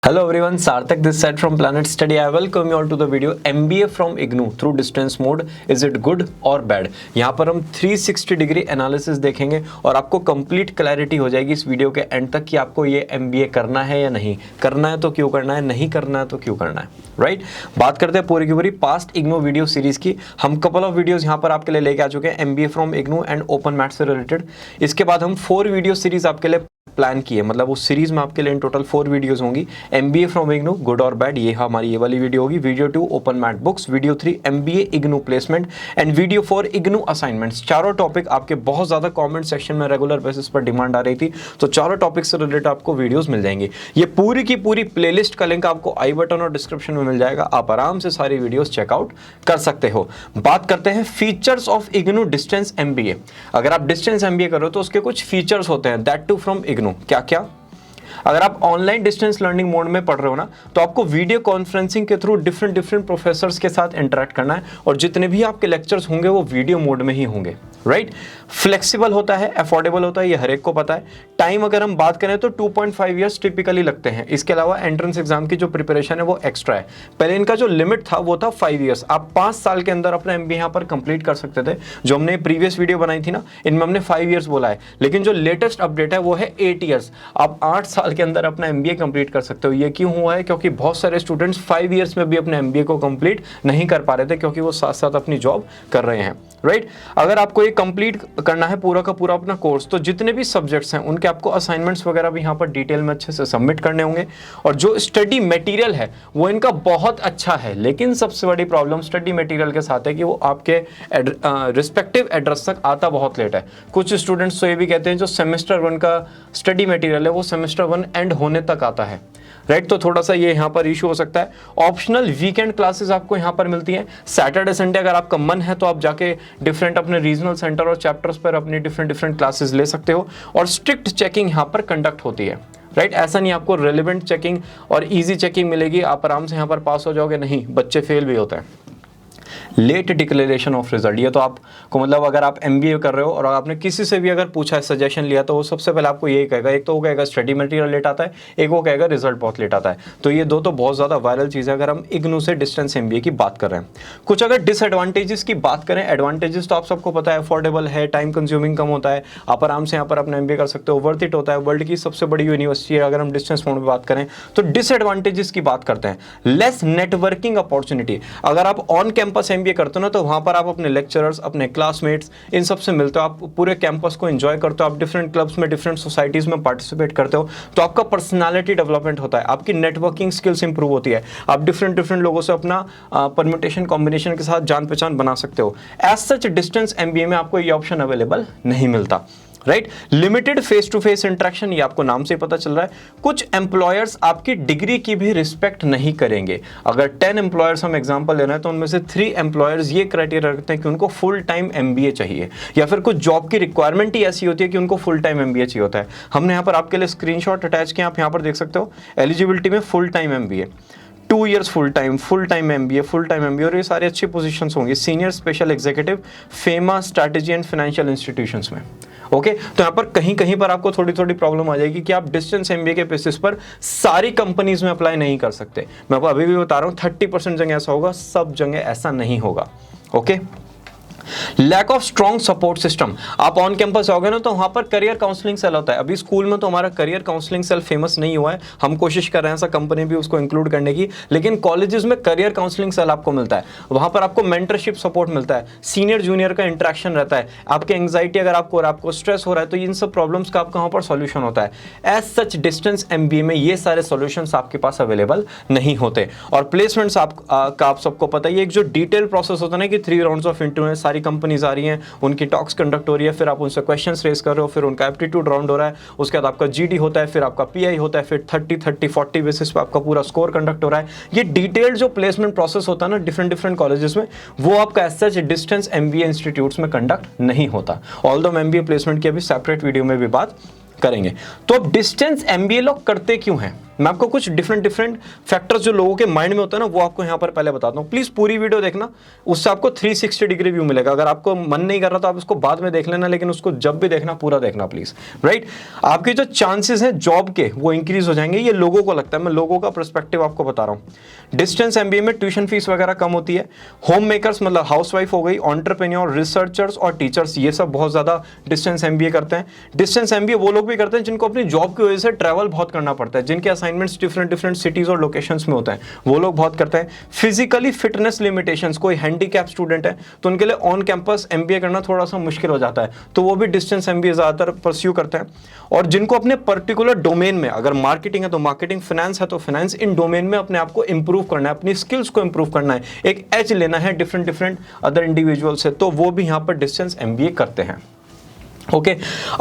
Hello everyone, Sarthak this side from Planetstudy. I welcome you all to the video MBA from IGNOU through distance mode. Is it good or bad? यहाँ पर हम 360 degree analysis देखेंगे और आपको complete clarity हो जाएगी इस video के एंड तक कि आपको ये MBA करना है या नहीं करना है, तो क्यों करना है, नहीं करना है तो क्यों करना है, राइट? बात करते हैं पूरी की पूरी पास्ट IGNOU वीडियो सीरीज की। हम कपल ऑफ वीडियोस यहाँ पर आपके लिए लेके आ चुके हैं MBA from IGNOU and open maths से रिलेटेड। इसके बाद हम 4 वीडियो सीरीज आपके लिए प्लान की है, मतलब उस सीरीज में आपके लिए इन टोटल 4 वीडियोस होंगी। MBA फ्रॉम IGNOU गुड और बैड, ये हमारी ये वाली वीडियो होगी। Video 2 open math books, video 3 MBA IGNOU placement and video 4 IGNOU assignments. चारों टॉपिक आपके बहुत ज्यादा कमेंट सेक्शन में रेगुलर बेसिस पर डिमांड आ रही थी, तो चारों टॉपिक से रिलेटेड आपको वीडियोस मिल जाएंगी। ये पूरी की पूरी प्लेलिस्ट का लिंक आपको आई बटन और डिस्क्रिप्शन में मिल जाएगा, आप आराम से सारी वीडियोस चेकआउट कर सकते हो। बात करते हैं features of IGNOU distance MBA। अगर आप डिस्टेंस MBA करो तो उसके कुछ फीचर्स होते हैं, दैट टू फ्रॉम IGNOU। क्या क्या? अगर आप ऑनलाइन डिस्टेंस लर्निंग मोड में पढ़ रहे हो ना, तो आपको वीडियो कॉन्फ्रेंसिंग के थ्रू डिफरेंट प्रोफेसर्स के साथ इंटरेक्ट करना है और जितने भी आपके लेक्चर्स होंगे वो वीडियो मोड में ही होंगे, राइट? फ्लेक्सिबल होता है, अफोर्डेबल होता है, ये हर एक को पता है। टाइम अगर हम बात करें तो 2.5 ईयर्स टिपिकली लगते हैं। इसके अलावा एंट्रेंस एग्जाम की जो प्रिपरेशन है वो एक्स्ट्रा है। पहले इनका जो लिमिट था वो था 5 ईयर्स। आप 5 साल के अंदर अपना MBA यहाँ पर कंप्लीट कर सकते थे। जो हमने प्रीवियस वीडियो बनाई थी ना, इनमें हमने 5 ईयर्स बोला है, लेकिन जो लेटेस्ट अपडेट है वो है 8 ईयर्स। आप 8 साल के अंदर अपना MBA कंप्लीट कर सकते हो। ये क्यों हुआ है? क्योंकि बहुत सारे स्टूडेंट्स 5 ईयर्स में भी अपने MBA को कंप्लीट नहीं कर पा रहे थे, क्योंकि वो साथ साथ अपनी जॉब कर रहे हैं, राइट? अगर आपको ये कंप्लीट करना है पूरा का पूरा अपना कोर्स, तो जितने भी सब्जेक्ट्स हैं उनके आपको असाइनमेंट्स वगैरह भी यहाँ पर डिटेल में अच्छे से सबमिट करने होंगे। और जो स्टडी मटेरियल है वो इनका बहुत अच्छा है, लेकिन सबसे बड़ी प्रॉब्लम स्टडी मटेरियल के साथ है कि वो आपके रिस्पेक्टिव एड्रेस तक आता बहुत लेट है। कुछ स्टूडेंट्स तो ये भी कहते हैं जो सेमेस्टर 1 का स्टडी मटेरियल है वो सेमेस्टर 1 एंड होने तक आता है, राइट? तो थोड़ा सा ये यहाँ पर इशू हो सकता है। ऑप्शनल वीकेंड क्लासेस आपको यहाँ पर मिलती हैं। सैटरडे संडे अगर आपका मन है तो आप जाके डिफरेंट अपने रीजनल सेंटर और चैप्टर्स पर अपनी डिफरेंट क्लासेस ले सकते हो। और स्ट्रिक्ट चेकिंग यहाँ पर कंडक्ट होती है, राइट? ऐसा नहीं आपको रेलिवेंट चेकिंग और इजी चेकिंग मिलेगी, आप आराम से यहाँ पर पास हो जाओगे, नहीं, बच्चे फेल भी होते हैं। लेट डिक्लेरेशन ऑफ रिजल्ट, ये तो आपको मतलब अगर आप MBA कर रहे हो और आपने किसी से भी अगर पूछा है, सजेशन लिया, तो वो सबसे पहले आपको यही कहेगा, एक तो वो कहेगा स्टडी मटेरियल लेट आता है, एक वो कहेगा रिजल्ट बहुत लेट आता है। तो ये दो तो बहुत ज़्यादा वायरल चीज़ है अगर हम IGNOU से डिस्टेंस MBA की बात कर रहे हैं। कुछ अगर डिसएडवांटेजेस की बात करें, एडवांटेजेस तो आप सबको पता है, अफोर्डेबल है, टाइम कंज्यूमिंग कम होता है, आप आराम से यहाँ पर अपना MBA कर सकते हो, वर्थ इट होता है, वर्ल्ड की सबसे बड़ी यूनिवर्सिटी है अगर हम डिस्टेंस मोड में बात करें। तो डिसएडवांटेजेस की बात करते हैं, लेस नेटवर्किंग अपॉर्चुनिटी। अगर आप ऑन कैंपस MBA करते हो ना, तो वहां पर आप अपने लेक्चरर्स, अपने क्लासमेट्स, इन सब से मिलते हो, आप पूरे कैंपस को एंजॉय करते हो, आप डिफरेंट क्लब्स में, डिफरेंट सोसाइटीज में पार्टिसिपेट करते हो, तो आपका पर्सनालिटी डेवलपमेंट होता है, आपकी नेटवर्किंग स्किल्स इंप्रूव होती है, आप डिफरेंट लोगों से अपना परम्यूटेशन कॉम्बिनेशन के साथ जान पहचान बना सकते हो। एज सच डिस्टेंस MBA में आपको ये ऑप्शन अवेलेबल नहीं मिलता, right? Limited face to face interaction, ये आपको नाम से पता चल रहा है। कुछ एम्प्लॉयर्स आपकी डिग्री की भी रिस्पेक्ट नहीं करेंगे। अगर 10 एम्प्लॉयर्स हम एग्जांपल ले रहे हैं, तो उनमें से 3 एम्प्लॉयर्स ये क्राइटेरिया रखते हैं कि उनको फुल टाइम MBA चाहिए, या फिर कुछ जॉब की रिक्वायरमेंट ही ऐसी होती है कि उनको फुल टाइम MBA चाहिए होता है। हमने यहाँ पर आपके लिए स्क्रीनशॉट अटैच किया, आप यहाँ पर देख सकते हो। एलिजिबिलिटी में full time MBA, 2 years full time MBA, full time MBA, और ये सारी अच्छी पोजीशंस होंगी। Senior special executive, FEMA, strategy and financial institutions में, ओके? तो यहाँ पर कहीं पर आपको थोड़ी प्रॉब्लम आ जाएगी कि आप डिस्टेंस MBA के बेसिस पर सारी कंपनीज में अप्लाई नहीं कर सकते। मैं आपको अभी भी बता रहा हूँ, 30% जगह ऐसा होगा, सब जगह ऐसा नहीं होगा, okay? Lack of strong support system. आप ऑन कैंपस आओगे ना, तो वहां पर करियर काउंसलिंग सेल होता है। अभी स्कूल में तो हमारा करियर काउंसलिंग सेल फेमस नहीं हुआ है, हम कोशिश कर रहे हैं ऐसा कंपनी भी उसको इंक्लूड करने की, लेकिन कॉलेजेस में करियर काउंसलिंग सेल आपको मिलता है। वहां पर आपको मेंटरशिप सपोर्ट मिलता है, सीनियर जूनियर का इंटरेक्शन रहता है, आपके एंग्जाइटी अगर आपको स्ट्रेस हो रहा है, तो इन सब प्रॉब्लम्स का आपका वहां पर सॉल्यूशन होता है। एज सच डिस्टेंस MBA में ये सारे सॉल्यूशंस आपके पास अवेलेबल नहीं होते। और प्लेसमेंट्स आप सबको पता है, ये एक जो डिटेल प्रोसेस होता है ना कि 3 राउंड्स ऑफ इंटरव्यू में सारी कंपनीज आ रही हैं, उनकी टॉक्स कंडक्ट हो रही है, फिर आप उनसे क्वेश्चंस रेज कर रहे हो, फिर उनका एप्टीट्यूड राउंड हो रहा है, उसके बाद आपका GD होता है, फिर आपका PI होता है, फिर 30-40 बेसिस पे आपका पूरा स्कोर कंडक्ट हो रहा है। ये डिटेल्ड जो प्लेसमेंट प्रोसेस होता है ना डिफरेंट कॉलेजेस में, वो आपका as such distance MBA institutes में कंडक्ट नहीं होता। ऑल्दो हम MBA प्लेसमेंट की अभी सेपरेट वीडियो में भी बात करेंगे। तो अब डिस्टेंस MBA लोग करते क्यों हैं? मैं आपको कुछ डिफरेंट फैक्टर्स जो लोगों के माइंड में होता है ना, वो आपको यहाँ पर पहले बताता हूँ। प्लीज पूरी वीडियो देखना, उससे आपको 360 डिग्री व्यू मिलेगा। अगर आपको मन नहीं कर रहा तो आप उसको बाद में देख लेना, लेकिन उसको जब भी देखना पूरा देखना प्लीज, राइट। आपके जो चांसेस हैं जॉब के वो इंक्रीज हो जाएंगे, ये लोगों को लगता है, मैं लोगों का पर्सपेक्टिव आपको बता रहा हूँ। डिस्टेंस एमबीए में ट्यूशन फीस वगैरह कम होती है। होम मेकर्स मतलब हाउसवाइफ हो गई, एंटरप्रेन्योर, रिसर्चर्स और टीचर्स, ये सब बहुत ज्यादा डिस्टेंस एमबीए करते हैं। डिस्टेंस एमबीए वो लोग भी करते हैं जिनको अपनी जॉब की वजह से ट्रैवल बहुत करना पड़ता है, जिनके असाइनमेंट्स डिफरेंट सिटीज और लोकेशंस में होते हैं, वो लोग बहुत करते हैं। फिजिकली फिटनेस लिमिटेशंस, कोई हैंडीकैप स्टूडेंट है तो उनके लिए ऑन कैंपस एमबीए करना थोड़ा सा मुश्किल हो जाता है, तो वो भी डिस्टेंस एमबीए ज्यादातर परस्यू करते हैं। और जिनको अपने पर्टिकुलर डोमेन में, अगर मार्केटिंग है तो मार्केटिंग, फाइनेंस है तो फाइनेंस, इन डोमेन में अपने आप को इंप्रूव करना है, अपनी स्किल्स को इंप्रूव करना है, एक एज लेना है डिफरेंट अदर इंडिविजुअल से, तो वो भी यहाँ पर डिस्टेंस एमबीए करते हैं। ओके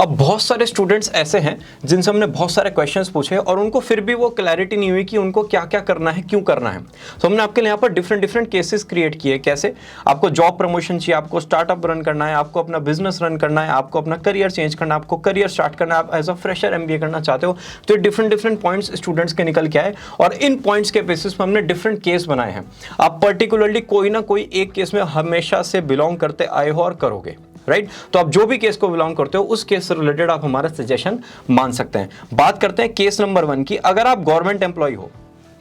अब बहुत सारे स्टूडेंट्स ऐसे हैं जिनसे हमने बहुत सारे क्वेश्चंस पूछे और उनको फिर भी वो क्लैरिटी नहीं हुई कि उनको क्या क्या करना है, क्यों करना है। तो हमने आपके लिए यहाँ पर डिफरेंट केसेस क्रिएट किए। कैसे? आपको जॉब प्रमोशन चाहिए, आपको स्टार्टअप रन करना है, आपको अपना बिजनेस रन करना है, आपको अपना करियर चेंज करना है, आपको करियर स्टार्ट करना है, आप एज अ फ्रेशर एमबीए करना चाहते हो, तो ये डिफरेंट पॉइंट्स स्टूडेंट्स के निकल के आए और इन पॉइंट्स के बेसिस पर हमने डिफरेंट केस बनाए हैं। आप पर्टिकुलरली कोई ना कोई एक केस में हमेशा से बिलोंग करते आए हो और करोगे, राइट। तो आप जो भी केस को बिलोंग करते हो उस केस से रिलेटेड आप हमारा सजेशन मान सकते हैं। बात करते हैं केस नंबर 1 की। अगर आप गवर्नमेंट एम्प्लॉय हो,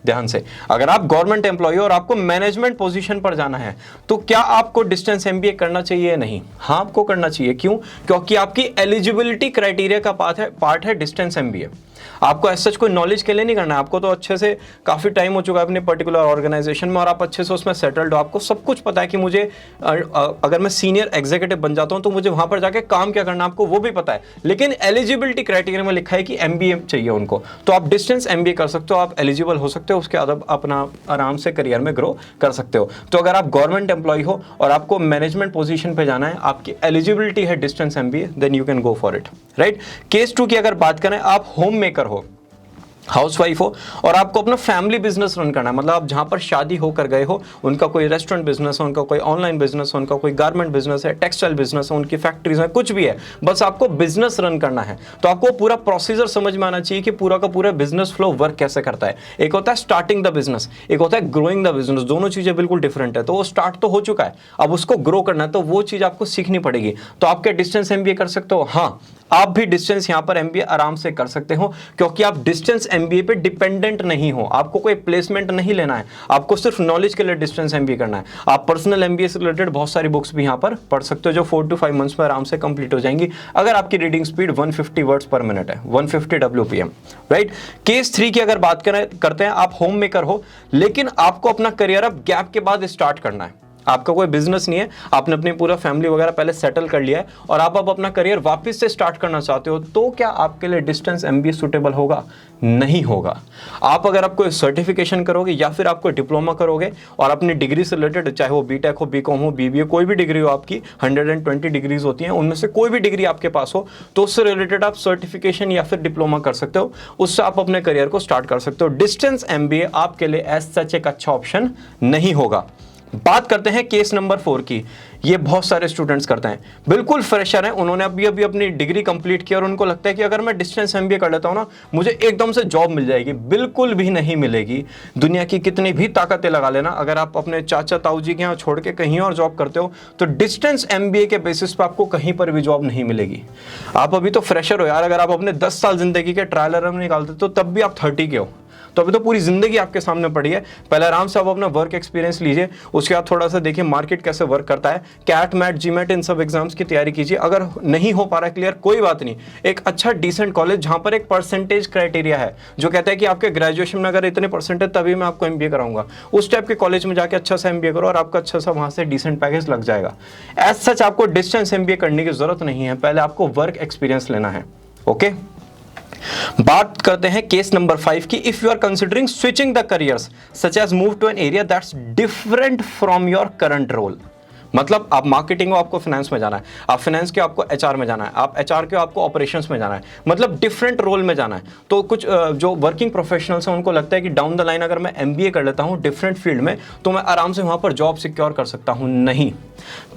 ध्यान से, अगर आप गवर्नमेंट एम्प्लॉय हो और आपको मैनेजमेंट पोजीशन पर जाना है तो क्या आपको डिस्टेंस एमबीए करना चाहिए या नहीं? हाँ, आपको करना चाहिए। क्यों? क्योंकि आपकी एलिजिबिलिटी क्राइटेरिया का पार्ट है डिस्टेंस एमबीए। आपको ऐसा कोई नॉलेज के लिए नहीं करना है, आपको तो अच्छे से काफी टाइम हो चुका है अपने पर्टिकुलर ऑर्गेनाइजेशन में और आप अच्छे से उसमें सेटल्ड हो, आपको सब कुछ पता है कि मुझे अगर मैं सीनियर एग्जीक्यूटिव बन जाता हूं तो मुझे वहां पर जाके काम क्या करना है, आपको वो भी पता है, लेकिन एलिजिबिलिटी क्राइटेरिया में लिखा है कि एमबीए चाहिए उनको, तो आप डिस्टेंस एमबीए कर सकते हो, आप एलिजिबल हो सकते हो, उसके बाद अपना आराम से करियर में ग्रो कर सकते हो। तो अगर आप गवर्नमेंट एम्प्लॉय हो और आपको मैनेजमेंट पोजीशन पे जाना है, आपकी एलिजिबिलिटी है distance MBA, then you can go for it, right. Case 2 की अगर बात करें, आप होम मेकर हो, हाउसवाइफ हो और आपको अपना फैमिली बिजनेस रन करना है, मतलब आप जहां पर शादी होकर गए हो, उनका कोई रेस्टोरेंट बिजनेस है, उनका कोई ऑनलाइन बिजनेस है, उनका कोई गारमेंट बिजनेस है, टेक्सटाइल बिजनेस है, उनकी फैक्ट्रीज है, कुछ भी है, बस आपको बिजनेस रन करना है। तो आपको पूरा प्रोसीजर समझ में आना चाहिए कि पूरा का पूरा बिजनेस फ्लो वर्क कैसे करता है। एक होता है स्टार्टिंग द बिजनेस, एक होता है ग्रोइंग द बिजनेस, दोनों चीजें बिल्कुल डिफरेंट है। तो वो स्टार्ट तो हो चुका है, अब उसको ग्रो करना है, तो वो चीज आपको सीखनी पड़ेगी। तो आप क्या डिस्टेंस एमबीए कर सकते हो? हाँ, आप भी डिस्टेंस यहां पर एमबीए आराम से कर सकते हो, क्योंकि आप डिस्टेंस एमबीए पे डिपेंडेंट नहीं हो, आपको कोई प्लेसमेंट नहीं लेना है, आपको सिर्फ नॉलेज के लिए डिस्टेंस एमबीए करना है। आप पर्सनल एमबीए से रिलेटेड बहुत सारी बुक्स भी यहां पर पढ़ सकते हो, जो 4 to 5 मंथ्स में आराम से कंप्लीट हो जाएंगी, अगर आपकी रीडिंग स्पीड 150 वर्ड्स पर मिनट है, 150 WPM, राइट। केस 3 की अगर बात करते हैं, आप होम मेकर हो लेकिन आपको अपना करियर अब गैप के बाद स्टार्ट करना है, आपका कोई बिजनेस नहीं है, आपने अपनी पूरा फैमिली वगैरह पहले सेटल कर लिया है और आप अब अपना करियर वापस से स्टार्ट करना चाहते हो, तो क्या आपके लिए डिस्टेंस एमबीए सूटेबल होगा? नहीं होगा। आप अगर कोई सर्टिफिकेशन करोगे या फिर आप कोई डिप्लोमा करोगे और अपनी डिग्री से रिलेटेड, चाहे वो बीटेक हो, बीकॉम हो, बीबीए, कोई भी डिग्री हो आपकी, 120 डिग्रीज होती हैं, उनमें से कोई भी डिग्री आपके पास हो, तो उससे रिलेटेड आप सर्टिफिकेशन या फिर डिप्लोमा कर सकते हो, उससे आप अपने करियर को स्टार्ट कर सकते हो। डिस्टेंस एमबीए आपके लिए एज सच एक अच्छा ऑप्शन नहीं होगा। बात करते हैं केस नंबर 4 की। ये बहुत सारे स्टूडेंट्स करते हैं, बिल्कुल फ्रेशर हैं, उन्होंने अभी अपनी डिग्री कंप्लीट की और उनको लगता है कि अगर मैं डिस्टेंस एमबीए कर लेता हूं ना, मुझे एकदम से जॉब मिल जाएगी। बिल्कुल भी नहीं मिलेगी। दुनिया की कितनी भी ताकतें लगा लेना, अगर आप अपने चाचा ताऊ जी के यहाँ छोड़ के कहीं और जॉब करते हो तो डिस्टेंस एमबीए के बेसिस पर आपको कहीं पर भी जॉब नहीं मिलेगी। आप अभी तो फ्रेशर हो यार, अगर आप अपने 10 साल जिंदगी के ट्रायल रन में निकालते तो तब भी आप 30 के हो, तो अभी तो पूरी जिंदगी आपके सामने पड़ी है। पहले आराम से आप अपना वर्क एक्सपीरियंस लीजिए, उसके बाद थोड़ा सा देखिए मार्केट कैसे वर्क करता है, कैट मैट जीमेट इन सब एग्जाम्स की तैयारी कीजिए। अगर नहीं हो पा रहा क्लियर, कोई बात नहीं, एक अच्छा डिसेंट कॉलेज जहां पर एक परसेंटेज क्राइटेरिया है जो कहता है कि आपके ग्रेजुएशन में अगर इतने परसेंट है तभी मैं आपको एमबीए कराऊंगा, उस टाइप के कॉलेज में जाके अच्छा सा एमबीए करो और आपका अच्छा सा वहां से डिसेंट पैकेज लग जाएगा। एज सच आपको डिस्टेंस एमबीए करने की जरूरत नहीं है, पहले आपको वर्क एक्सपीरियंस लेना है। ओके, बात करते हैं केस नंबर 5 की। If you are considering switching the careers such as move to an area that's different from your current role, मतलब आप मार्केटिंग हो आपको फाइनेंस में जाना है, आप फाइनेंस के आपको एचआर में जाना है, आप एचआर के आपको ऑपरेशंस में जाना है, मतलब डिफरेंट रोल में जाना है। तो कुछ जो वर्किंग प्रोफेशनल्स हैं उनको लगता है कि डाउन द लाइन अगर मैं एमबीए कर लेता हूं डिफरेंट फील्ड में तो मैं आराम से वहां पर जॉब सिक्योर कर सकता हूं। नहीं,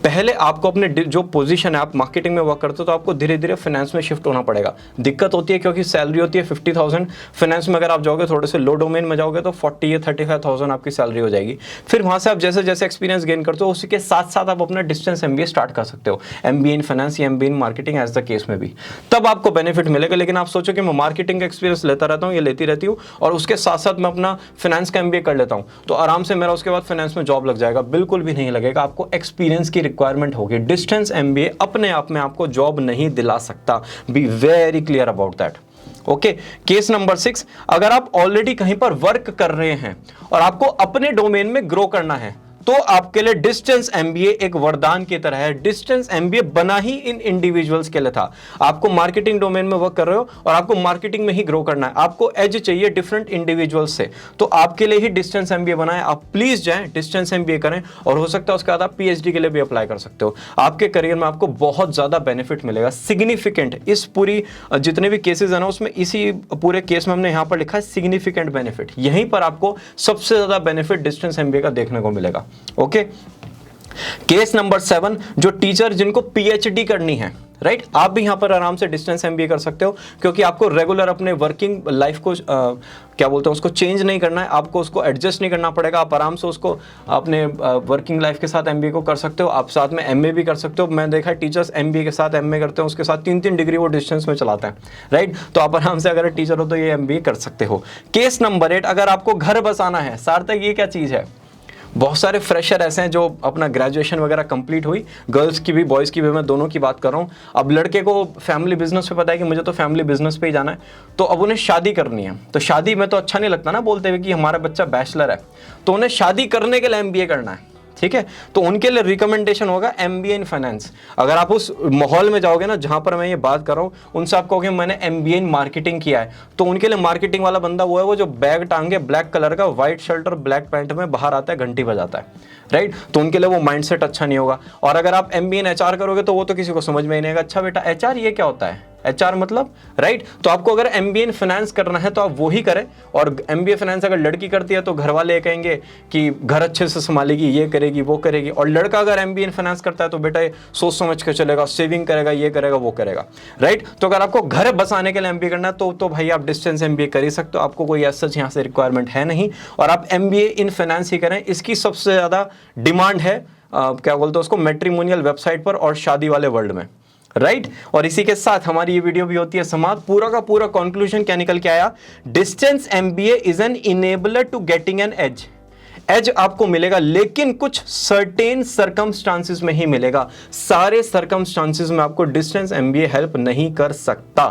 पहले आपको अपने जो पोजीशन है, आप मार्केटिंग में वर्क करते हो तो आपको धीरे धीरे फाइनेंस में शिफ्ट होना पड़ेगा। दिक्कत होती है क्योंकि सैलरी होती है 50,000, फाइनेंस में अगर आप जाओगे थोड़े से लो डोमेन में जाओगे तो 40 या 35,000 आपकी सैलरी हो जाएगी। फिर वहां से आप जैसे जैसे एक्सपीरियंस गेन करते हो उसी के साथ साथ आप अपना डिस्टेंस एमबीए स्टार्ट कर सकते हो, एमबीए इन फाइनेंस या MBA in marketing as the case में भी, तब आपको बेनिफिट मिलेगा। लेकिन आप सोचो कि मैं मार्केटिंग का एक्सपीरियंस लेता रहता हूँ या लेती रहती हूँ और उसके साथ साथ मैं अपना फाइनेंस का एमबीए कर लेता हूँ तो आराम से मेरा उसके बाद फाइनेंस में जॉब लग जाएगा, बिल्कुल भी नहीं लगेगा। आपको एक्सपीरियंस की रिक्वायरमेंट होगी। डिस्टेंस एमबीए अपने आप में आपको जॉब नहीं दिला सकता, be very clear about that. Okay, case number 6, अगर आप ऑलरेडी कहीं पर वर्क कर रहे हैं और आपको अपने डोमेन में ग्रो करना है तो आपके लिए डिस्टेंस एमबीए एक वरदान की तरह है। डिस्टेंस एमबीए बना ही इन इंडिविजुअल्स के लिए था। आपको मार्केटिंग डोमेन में वर्क कर रहे हो और आपको मार्केटिंग में ही ग्रो करना है, आपको एज चाहिए डिफरेंट इंडिविजुअल्स से, तो आपके लिए ही डिस्टेंस एमबीए बना है। आप प्लीज जाएं डिस्टेंस एमबीए करें और हो सकता है उसके बाद आप पीएचडी के लिए भी अप्लाई कर सकते हो। आपके करियर में आपको बहुत ज्यादा बेनिफिट मिलेगा, सिग्निफिकेंट। इस पूरी जितने भी केसेस है ना उसमें इसी पूरे केस में हमने यहां पर लिखा है सिग्निफिकेंट बेनिफिट। यहीं पर आपको सबसे ज्यादा बेनिफिट डिस्टेंस एमबीए का देखने को मिलेगा। ओके, केस नंबर 7, जो टीचर जिनको पीएचडी करनी है, राइट, आप भी यहां पर आराम से डिस्टेंस एमबीए कर सकते हो क्योंकि आपको रेगुलर अपने वर्किंग लाइफ को क्या बोलते हैं उसको चेंज नहीं करना है, आपको उसको एडजस्ट नहीं करना पड़ेगा। आप आराम से उसको अपने वर्किंग लाइफ के साथ एमबीए को कर सकते हो। आप साथ में एमए भी कर सकते हो। मैं देखा है टीचर्स एमबीए के साथ एमए करते हैं, उसके साथ 3-3 डिग्री वो डिस्टेंस में चलाते हैं, राइट। तो आप आराम से अगर टीचर हो तो ये एमबीए कर सकते हो। केस नंबर 8, अगर आपको घर बसाना है। सार्थक, ये क्या चीज़ है? बहुत सारे फ्रेशर ऐसे हैं जो अपना ग्रेजुएशन वगैरह कंप्लीट हुई, गर्ल्स की भी बॉयज़ की भी, मैं दोनों की बात कर रहा हूँ। अब लड़के को फैमिली बिजनेस पे पता है कि मुझे तो फैमिली बिजनेस पे ही जाना है, तो अब उन्हें शादी करनी है। तो शादी में तो अच्छा नहीं लगता ना बोलते हुए कि हमारा बच्चा बैचलर है, तो उन्हें शादी करने के लिए एमबीए करना है, ठीक है। तो उनके लिए रिकमेंडेशन होगा एमबीए इन फाइनेंस। अगर आप उस माहौल में जाओगे ना जहां पर मैं ये बात कर रहा हूं, उनसे आप कहोगे मैंने एमबीए इन मार्केटिंग किया है, तो उनके लिए मार्केटिंग वाला बंदा वो है वो जो बैग टांगे ब्लैक कलर का, व्हाइट शर्ट और ब्लैक पैंट में बाहर आता है, घंटी बजाता है, राइट। तो उनके लिए वो माइंडसेट अच्छा नहीं होगा। और अगर आप एमबीए इन एचआर करोगे तो वो तो किसी को समझ में ही नहीं आएगा, अच्छा बेटा एचआर ये क्या होता है, एचआर मतलब, राइट। तो आपको अगर एमबीए इन फाइनेंस करना है तो आप वो ही करें। और एमबीए फाइनेंस अगर लड़की करती है तो घर वाले कहेंगे कि घर अच्छे से संभालेगी, ये करेगी वो करेगी। और लड़का अगर एमबीए इन फाइनेंस करता है तो बेटा ये सोच समझ के चलेगा, सेविंग करेगा, ये करेगा वो करेगा, राइट। तो अगर आपको घर बसाने के लिए एमबीए करना है तो भाई आप डिस्टेंस एमबीए कर ही सकते हो, आपको कोई ऐसा यहाँ से रिक्वायरमेंट है नहीं। और आप एमबीए इन फाइनेंस ही करें, इसकी सबसे ज़्यादा डिमांड है क्या बोलते हैं उसको, मैट्रिमोनियल वेबसाइट पर और शादी वाले वर्ल्ड में, राइट। और इसी के साथ हमारी ये वीडियो भी होती है समाप्त। पूरा का पूरा कंक्लूजन क्या निकल के आया? Distance MBA is an enabler to getting an edge. Edge आपको मिलेगा लेकिन कुछ सर्टेन सर्कमस्टांसेस में ही मिलेगा, सारे सर्कमस्टांसेस में आपको डिस्टेंस एमबीए हेल्प नहीं कर सकता,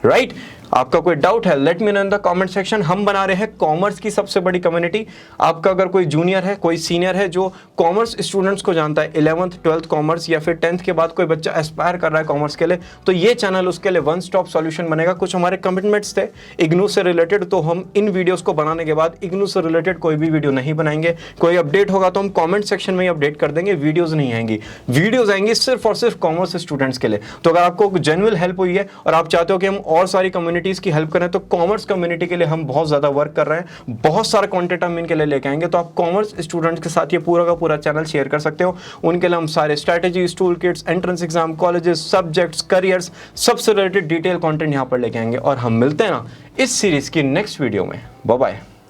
राइट। आपका कोई डाउट है let me know in the comment section. हम बना रहे हैं कॉमर्स की सबसे बड़ी कम्युनिटी। आपका अगर कोई जूनियर है, कोई सीनियर है जो कॉमर्स स्टूडेंट्स को जानता है, 11th 12th कॉमर्स या फिर 10th के बाद कोई बच्चा एस्पायर कर रहा है कॉमर्स के लिए, तो ये चैनल उसके लिए वन स्टॉप सॉल्यूशन बनेगा। कुछ हमारे कमिटमेंट्स थे इग्नू से रिलेटेड, तो हम इन वीडियोस को बनाने के बाद इग्नू से रिलेटेड कोई भी वीडियो नहीं बनाएंगे। कोई अपडेट होगा तो हम कॉमेंट सेक्शन में ही अपडेट कर देंगे, वीडियोज नहीं आएंगी। वीडियोज आएंगी सिर्फ और सिर्फ कॉमर्स स्टूडेंट्स के लिए। तो अगर आपको जेन्युइन हेल्प हुई है और आप चाहते हो कि हम और सारी कम्युनिटीज की हेल्प करें, तो कॉमर्स कम्युनिटी के लिए हम बहुत ज्यादा वर्क कर रहे हैं, बहुत सारा कंटेंट हम इनके लिए लेके आएंगे। तो आप कॉमर्स स्टूडेंट्स के साथ ये पूरा का पूरा चैनल शेयर कर सकते हो। उनके लिए हम सारे strategies, tool kits, entrance exam, colleges, subjects, careers, सबसे रिलेटेड डिटेल कंटेंट यहां पर लेके आएंगे। और हम मिलते हैं ना इस सीरीज की नेक्स्ट वीडियो में। Bye bye.